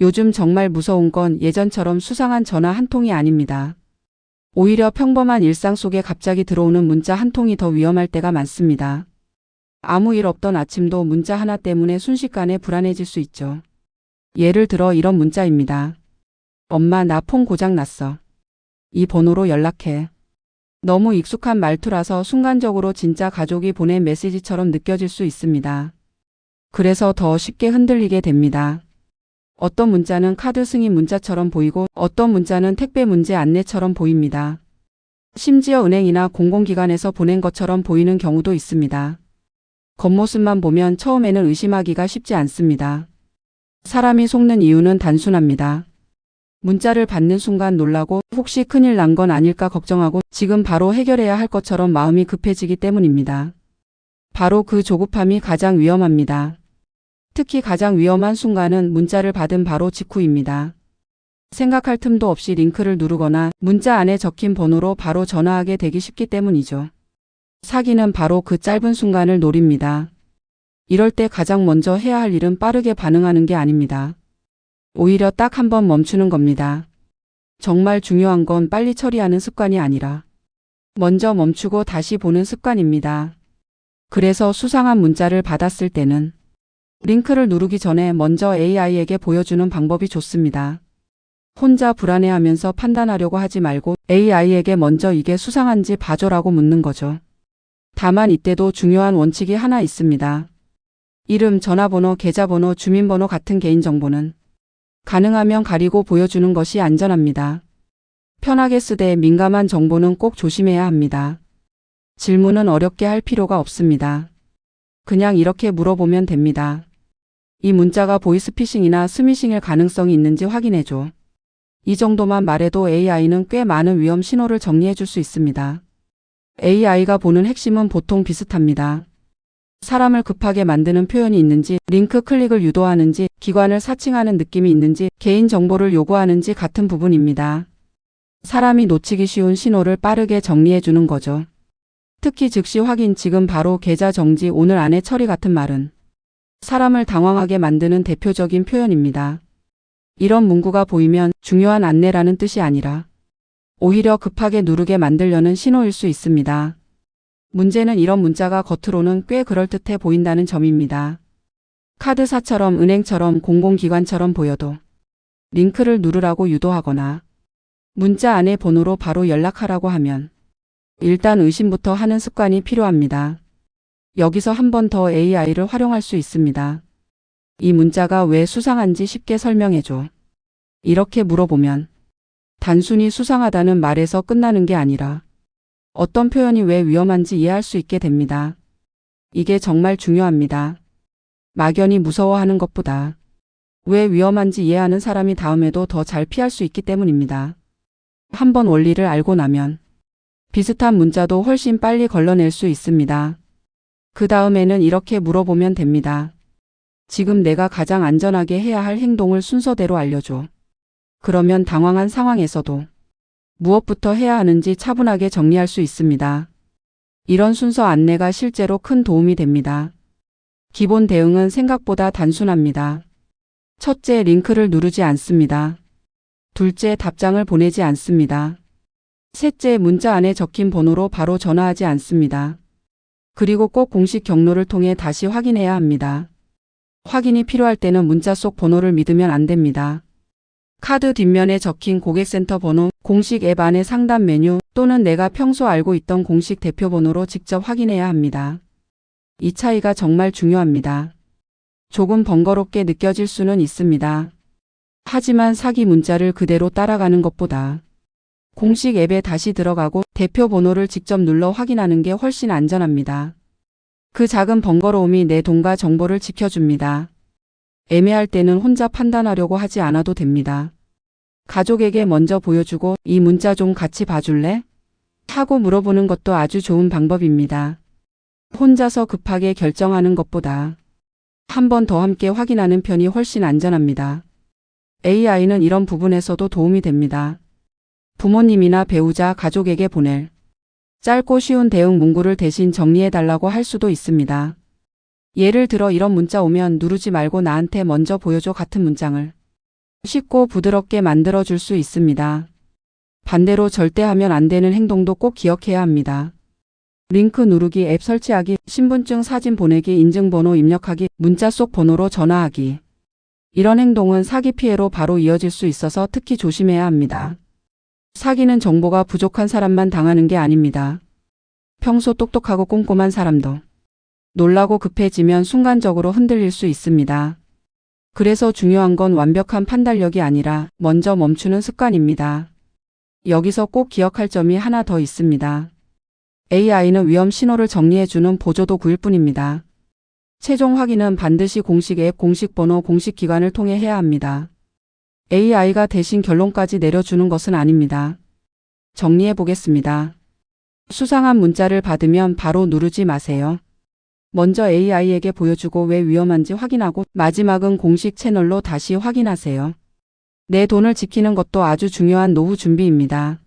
요즘 정말 무서운 건 예전처럼 수상한 전화 한 통이 아닙니다. 오히려 평범한 일상 속에 갑자기 들어오는 문자 한 통이 더 위험할 때가 많습니다. 아무 일 없던 아침도 문자 하나 때문에 순식간에 불안해질 수 있죠. 예를 들어 이런 문자입니다. 엄마, 나 폰 고장 났어. 이 번호로 연락해. 너무 익숙한 말투라서 순간적으로 진짜 가족이 보낸 메시지처럼 느껴질 수 있습니다. 그래서 더 쉽게 흔들리게 됩니다. 어떤 문자는 카드 승인 문자처럼 보이고 어떤 문자는 택배 문제 안내처럼 보입니다. 심지어 은행이나 공공기관에서 보낸 것처럼 보이는 경우도 있습니다. 겉모습만 보면 처음에는 의심하기가 쉽지 않습니다. 사람이 속는 이유는 단순합니다. 문자를 받는 순간 놀라고 혹시 큰일 난 건 아닐까 걱정하고 지금 바로 해결해야 할 것처럼 마음이 급해지기 때문입니다. 바로 그 조급함이 가장 위험합니다. 특히 가장 위험한 순간은 문자를 받은 바로 직후입니다. 생각할 틈도 없이 링크를 누르거나 문자 안에 적힌 번호로 바로 전화하게 되기 쉽기 때문이죠. 사기는 바로 그 짧은 순간을 노립니다. 이럴 때 가장 먼저 해야 할 일은 빠르게 반응하는 게 아닙니다. 오히려 딱 한 번 멈추는 겁니다. 정말 중요한 건 빨리 처리하는 습관이 아니라 먼저 멈추고 다시 보는 습관입니다. 그래서 수상한 문자를 받았을 때는 링크를 누르기 전에 먼저 AI에게 보여주는 방법이 좋습니다. 혼자 불안해하면서 판단하려고 하지 말고 AI에게 먼저 이게 수상한지 봐줘라고 묻는 거죠. 다만 이때도 중요한 원칙이 하나 있습니다. 이름, 전화번호, 계좌번호, 주민번호 같은 개인정보는 가능하면 가리고 보여주는 것이 안전합니다. 편하게 쓰되 민감한 정보는 꼭 조심해야 합니다. 질문은 어렵게 할 필요가 없습니다. 그냥 이렇게 물어보면 됩니다. 이 문자가 보이스피싱이나 스미싱일 가능성이 있는지 확인해줘. 이 정도만 말해도 AI는 꽤 많은 위험 신호를 정리해 줄 수 있습니다. AI가 보는 핵심은 보통 비슷합니다. 사람을 급하게 만드는 표현이 있는지, 링크 클릭을 유도하는지, 기관을 사칭하는 느낌이 있는지, 개인 정보를 요구하는지 같은 부분입니다. 사람이 놓치기 쉬운 신호를 빠르게 정리해 주는 거죠. 특히 즉시 확인, 지금 바로 계좌 정지, 오늘 안에 처리 같은 말은 사람을 당황하게 만드는 대표적인 표현입니다. 이런 문구가 보이면 중요한 안내라는 뜻이 아니라 오히려 급하게 누르게 만들려는 신호일 수 있습니다. 문제는 이런 문자가 겉으로는 꽤 그럴듯해 보인다는 점입니다. 카드사처럼 은행처럼 공공기관처럼 보여도 링크를 누르라고 유도하거나 문자 안에 번호로 바로 연락하라고 하면 일단 의심부터 하는 습관이 필요합니다. 여기서 한 번 더 AI를 활용할 수 있습니다. 이 문자가 왜 수상한지 쉽게 설명해줘. 이렇게 물어보면 단순히 수상하다는 말에서 끝나는 게 아니라 어떤 표현이 왜 위험한지 이해할 수 있게 됩니다. 이게 정말 중요합니다. 막연히 무서워하는 것보다 왜 위험한지 이해하는 사람이 다음에도 더 잘 피할 수 있기 때문입니다. 한번 원리를 알고 나면 비슷한 문자도 훨씬 빨리 걸러낼 수 있습니다. 그 다음에는 이렇게 물어보면 됩니다. 지금 내가 가장 안전하게 해야 할 행동을 순서대로 알려줘. 그러면 당황한 상황에서도 무엇부터 해야 하는지 차분하게 정리할 수 있습니다. 이런 순서 안내가 실제로 큰 도움이 됩니다. 기본 대응은 생각보다 단순합니다. 첫째, 링크를 누르지 않습니다. 둘째, 답장을 보내지 않습니다. 셋째, 문자 안에 적힌 번호로 바로 전화하지 않습니다. 그리고 꼭 공식 경로를 통해 다시 확인해야 합니다. 확인이 필요할 때는 문자 속 번호를 믿으면 안 됩니다. 카드 뒷면에 적힌 고객센터 번호, 공식 앱 안의 상담 메뉴 또는 내가 평소 알고 있던 공식 대표 번호로 직접 확인해야 합니다. 이 차이가 정말 중요합니다. 조금 번거롭게 느껴질 수는 있습니다. 하지만 사기 문자를 그대로 따라가는 것보다 공식 앱에 다시 들어가고 대표 번호를 직접 눌러 확인하는 게 훨씬 안전합니다. 그 작은 번거로움이 내 돈과 정보를 지켜줍니다. 애매할 때는 혼자 판단하려고 하지 않아도 됩니다. 가족에게 먼저 보여주고 이 문자 좀 같이 봐줄래? 하고 물어보는 것도 아주 좋은 방법입니다. 혼자서 급하게 결정하는 것보다 한 번 더 함께 확인하는 편이 훨씬 안전합니다. AI는 이런 부분에서도 도움이 됩니다. 부모님이나 배우자, 가족에게 보낼 짧고 쉬운 대응 문구를 대신 정리해달라고 할 수도 있습니다. 예를 들어 이런 문자 오면 누르지 말고 나한테 먼저 보여줘 같은 문장을 쉽고 부드럽게 만들어줄 수 있습니다. 반대로 절대 하면 안 되는 행동도 꼭 기억해야 합니다. 링크 누르기, 앱 설치하기, 신분증 사진 보내기, 인증번호 입력하기, 문자 속 번호로 전화하기. 이런 행동은 사기 피해로 바로 이어질 수 있어서 특히 조심해야 합니다. 사기는 정보가 부족한 사람만 당하는 게 아닙니다. 평소 똑똑하고 꼼꼼한 사람도 놀라고 급해지면 순간적으로 흔들릴 수 있습니다. 그래서 중요한 건 완벽한 판단력이 아니라 먼저 멈추는 습관입니다. 여기서 꼭 기억할 점이 하나 더 있습니다. AI는 위험 신호를 정리해주는 보조도구일 뿐입니다. 최종 확인은 반드시 공식 앱, 공식 번호, 공식 기관을 통해 해야 합니다. AI가 대신 결론까지 내려주는 것은 아닙니다. 정리해 보겠습니다. 수상한 문자를 받으면 바로 누르지 마세요. 먼저 AI에게 보여주고 왜 위험한지 확인하고 마지막은 공식 채널로 다시 확인하세요. 내 돈을 지키는 것도 아주 중요한 노후 준비입니다.